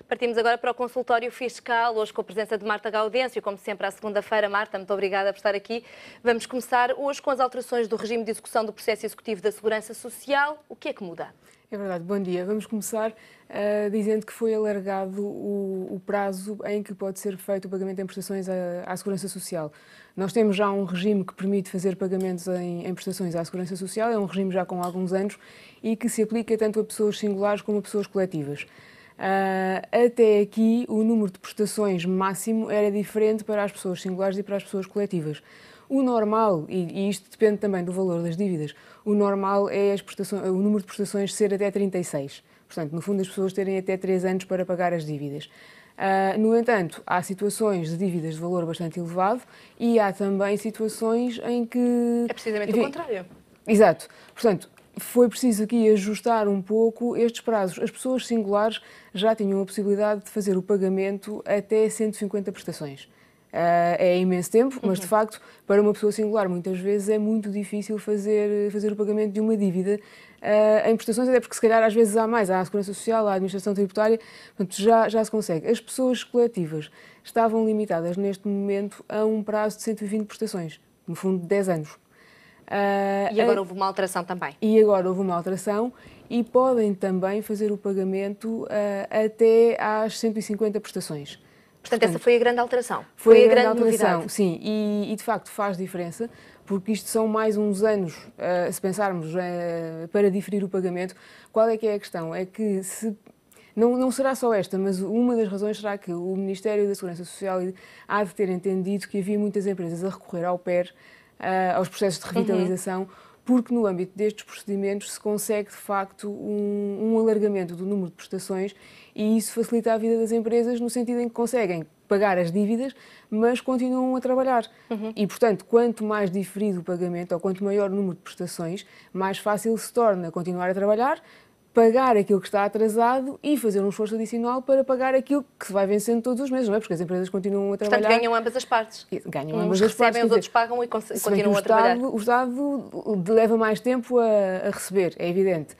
Partimos agora para o consultório fiscal, hoje com a presença de Marta Gaudêncio, como sempre à segunda-feira. Marta, muito obrigada por estar aqui. Vamos começar hoje com as alterações do regime de execução do processo executivo da Segurança Social. O que é que muda? É verdade, bom dia. Vamos começar dizendo que foi alargado o prazo em que pode ser feito o pagamento em prestações à Segurança Social. Nós temos já um regime que permite fazer pagamentos em prestações à Segurança Social, é um regime já com alguns anos e que se aplica tanto a pessoas singulares como a pessoas coletivas. Até aqui, o número de prestações máximo era diferente para as pessoas singulares e para as pessoas coletivas. O normal, e isto depende também do valor das dívidas, o normal é o número de prestações ser até 36. Portanto, no fundo, as pessoas terem até 3 anos para pagar as dívidas. No entanto, há situações de dívidas de valor bastante elevado e há também situações em que... É precisamente o contrário. Exato. Portanto, foi preciso aqui ajustar um pouco estes prazos. As pessoas singulares já tinham a possibilidade de fazer o pagamento até 150 prestações. É imenso tempo, mas de facto, para uma pessoa singular, muitas vezes é muito difícil fazer o pagamento de uma dívida em prestações, até porque se calhar às vezes há mais, há a Segurança Social, há a Administração Tributária, portanto já se consegue. As pessoas coletivas estavam limitadas neste momento a um prazo de 120 prestações, no fundo de 10 anos. E agora houve uma alteração também. E agora houve uma alteração e podem também fazer o pagamento até às 150 prestações. Portanto, essa foi a grande alteração. Foi a grande novidade. Sim, e de facto faz diferença, porque isto são mais uns anos, se pensarmos para diferir o pagamento. Qual é que é a questão? É que não será só esta, mas uma das razões será que o Ministério da Segurança Social há de ter entendido que havia muitas empresas a recorrer ao PER, aos processos de revitalização, porque no âmbito destes procedimentos se consegue, de facto, um alargamento do número de prestações e isso facilita a vida das empresas no sentido em que conseguem pagar as dívidas, mas continuam a trabalhar. E, portanto, quanto mais diferido o pagamento ou quanto maior o número de prestações, mais fácil se torna continuar a trabalhar, pagar aquilo que está atrasado e fazer um esforço adicional para pagar aquilo que se vai vencendo todos os meses, não é? Porque as empresas continuam a trabalhar. Portanto, ganham ambas as partes. Ganham ambas as partes. Recebem, os outros pagam e continuam a trabalhar. O Estado leva mais tempo a receber, é evidente.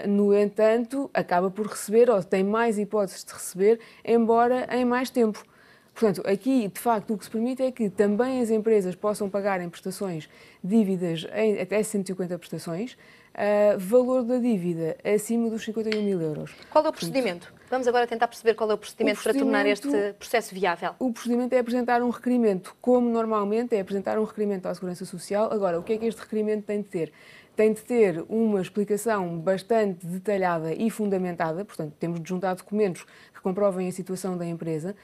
No entanto, acaba por receber, ou tem mais hipóteses de receber, embora em mais tempo. Portanto, aqui, de facto, o que se permite é que também as empresas possam pagar em prestações dívidas em até 150 prestações, valor da dívida acima dos 51 mil euros. Qual é o procedimento? Vamos agora tentar perceber qual é o procedimento para tornar este processo viável. O procedimento é apresentar um requerimento, como normalmente é apresentar um requerimento à Segurança Social. Agora, o que é que este requerimento tem de ter? Tem de ter uma explicação bastante detalhada e fundamentada, portanto, temos de juntar documentos que comprovem a situação da empresa.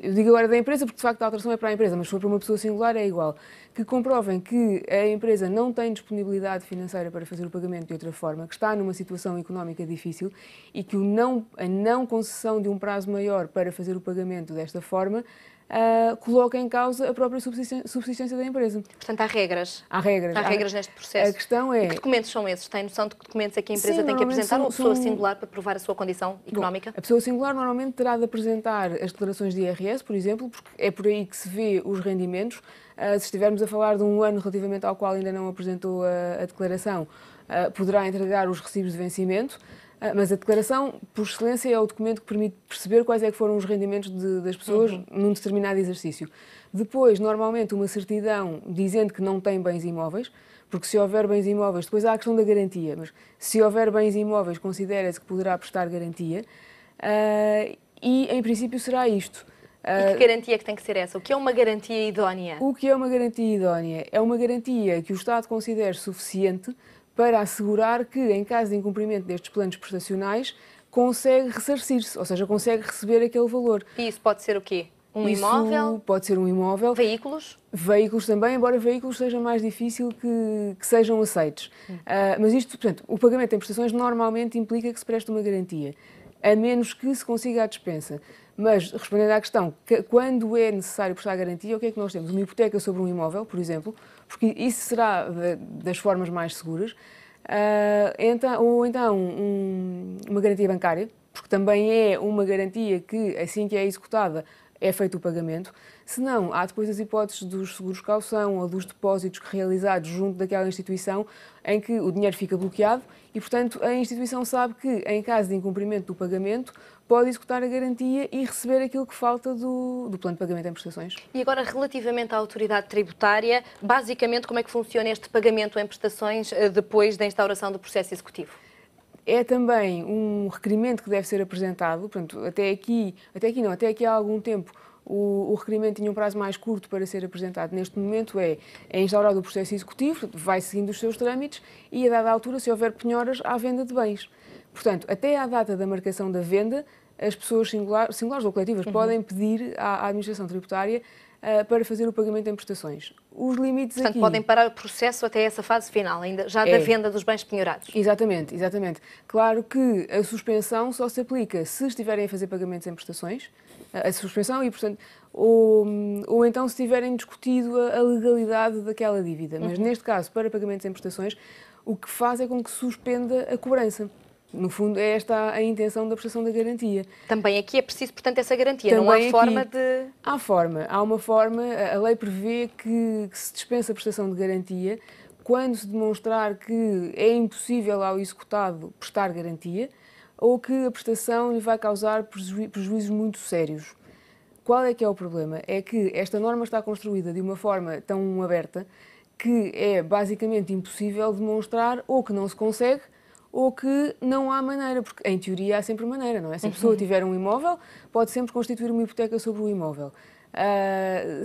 Eu digo agora da empresa porque de facto a alteração é para a empresa, mas se for para uma pessoa singular é igual, que comprovem que a empresa não tem disponibilidade financeira para fazer o pagamento de outra forma, que está numa situação económica difícil e que a não concessão de um prazo maior para fazer o pagamento desta forma coloca em causa a própria subsistência da empresa. Portanto, há regras. Há regras. Há regras neste processo. A questão é... E que documentos são esses? Tem noção de que documentos é que a empresa tem que apresentar ou a pessoa singular para provar a sua condição económica? Bom, a pessoa singular normalmente terá de apresentar as declarações de IRS, por exemplo, porque é por aí que se vê os rendimentos. Se estivermos a falar de um ano relativamente ao qual ainda não apresentou a declaração, poderá entregar os recibos de vencimento. Mas a declaração, por excelência, é o documento que permite perceber quais é que foram os rendimentos das pessoas num determinado exercício. Depois, normalmente, uma certidão dizendo que não tem bens imóveis, porque se houver bens imóveis, depois há a questão da garantia, mas se houver bens imóveis, considera-se que poderá prestar garantia e, em princípio, será isto. E que garantia é que tem que ser essa? O que é uma garantia idónea? O que é uma garantia idónea? É uma garantia que o Estado considere suficiente para assegurar que, em caso de incumprimento destes planos prestacionais, consegue ressarcir-se, ou seja, consegue receber aquele valor. E isso pode ser o quê? Imóvel? Pode ser um imóvel. Veículos? Veículos também, embora veículos seja mais difícil que sejam aceitos. Mas isto, portanto, o pagamento em prestações normalmente implica que se preste uma garantia, a menos que se consiga a dispensa. Mas, respondendo à questão, quando é necessário prestar garantia, o que é que nós temos? Uma hipoteca sobre um imóvel, por exemplo, porque isso será das formas mais seguras, ou então uma garantia bancária, porque também é uma garantia que, assim que é executada, é feito o pagamento. Se não, há depois as hipóteses dos seguros caução ou dos depósitos realizados junto daquela instituição em que o dinheiro fica bloqueado e, portanto, a instituição sabe que, em caso de incumprimento do pagamento, pode executar a garantia e receber aquilo que falta do plano de pagamento em prestações. E agora, relativamente à autoridade tributária, basicamente como é que funciona este pagamento em prestações depois da instauração do processo executivo? É também um requerimento que deve ser apresentado, portanto, até aqui há algum tempo o requerimento tinha um prazo mais curto para ser apresentado. Neste momento é instaurado o processo executivo, vai seguindo os seus trâmites e, a dada altura, se houver penhoras, há venda de bens. Portanto, até à data da marcação da venda, as pessoas singulares ou coletivas podem pedir à administração tributária para fazer o pagamento em prestações. Os limites Portanto, aqui... podem parar o processo até essa fase final, ainda já da venda dos bens penhorados. Exatamente, exatamente. Claro que a suspensão só se aplica se estiverem a fazer pagamentos em prestações, a suspensão e, portanto, ou então se tiverem discutido a legalidade daquela dívida. Mas neste caso, para pagamentos em prestações, o que faz é com que suspenda a cobrança. No fundo, é esta a intenção da prestação da garantia. Também aqui é preciso, portanto, essa garantia. Também não há aqui, forma de... Há uma forma, a lei prevê que se dispensa a prestação de garantia quando se demonstrar que é impossível ao executado prestar garantia ou que a prestação lhe vai causar prejuízos muito sérios. Qual é que é o problema? É que esta norma está construída de uma forma tão aberta que é basicamente impossível demonstrar ou que não se consegue ou que não há maneira, porque em teoria há sempre maneira, não é? Se a pessoa tiver um imóvel, pode sempre constituir uma hipoteca sobre o imóvel.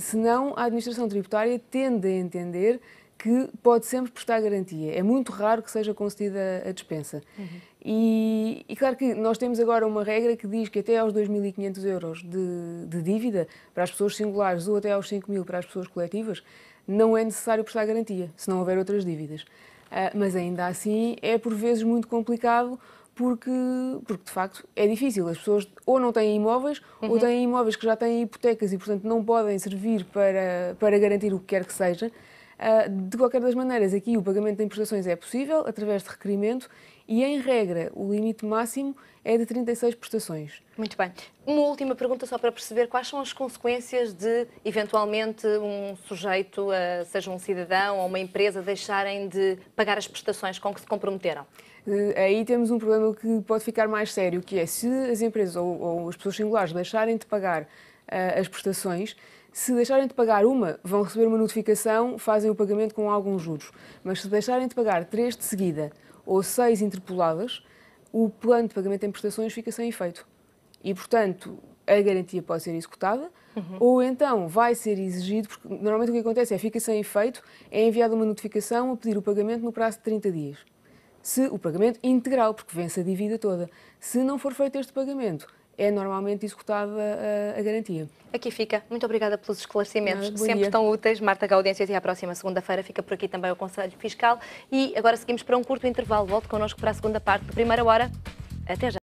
Senão, a administração tributária tende a entender que pode sempre prestar garantia. É muito raro que seja concedida a dispensa. E claro que nós temos agora uma regra que diz que até aos 2.500 euros de dívida para as pessoas singulares ou até aos 5.000 para as pessoas coletivas, não é necessário prestar garantia, se não houver outras dívidas. Mas ainda assim é por vezes muito complicado porque de facto é difícil. As pessoas ou não têm imóveis ou têm imóveis que já têm hipotecas e, portanto, não podem servir para garantir o que quer que seja. De qualquer das maneiras, aqui o pagamento em prestações é possível através de requerimento e, em regra, o limite máximo é de 36 prestações. Muito bem. Uma última pergunta só para perceber quais são as consequências de, eventualmente, um sujeito, seja um cidadão ou uma empresa, deixarem de pagar as prestações com que se comprometeram? Aí temos um problema que pode ficar mais sério, que é se as empresas ou as pessoas singulares deixarem de pagar as prestações. Se deixarem de pagar uma, vão receber uma notificação, fazem o pagamento com alguns juros. Mas se deixarem de pagar 3 de seguida ou 6 interpoladas, o plano de pagamento em prestações fica sem efeito. E, portanto, a garantia pode ser executada ou então vai ser exigido, porque normalmente o que acontece é fica sem efeito, é enviada uma notificação a pedir o pagamento no prazo de 30 dias. Se o pagamento integral, porque vence a dívida toda. Se não for feito este pagamento, é normalmente executada a garantia. Aqui fica. Muito obrigada pelos esclarecimentos, sempre dia. tão úteis. Marta Gaudêncio, até à próxima segunda-feira. Fica por aqui também o Conselho Fiscal. E agora seguimos para um curto intervalo. Volte connosco para a segunda parte da primeira hora. Até já.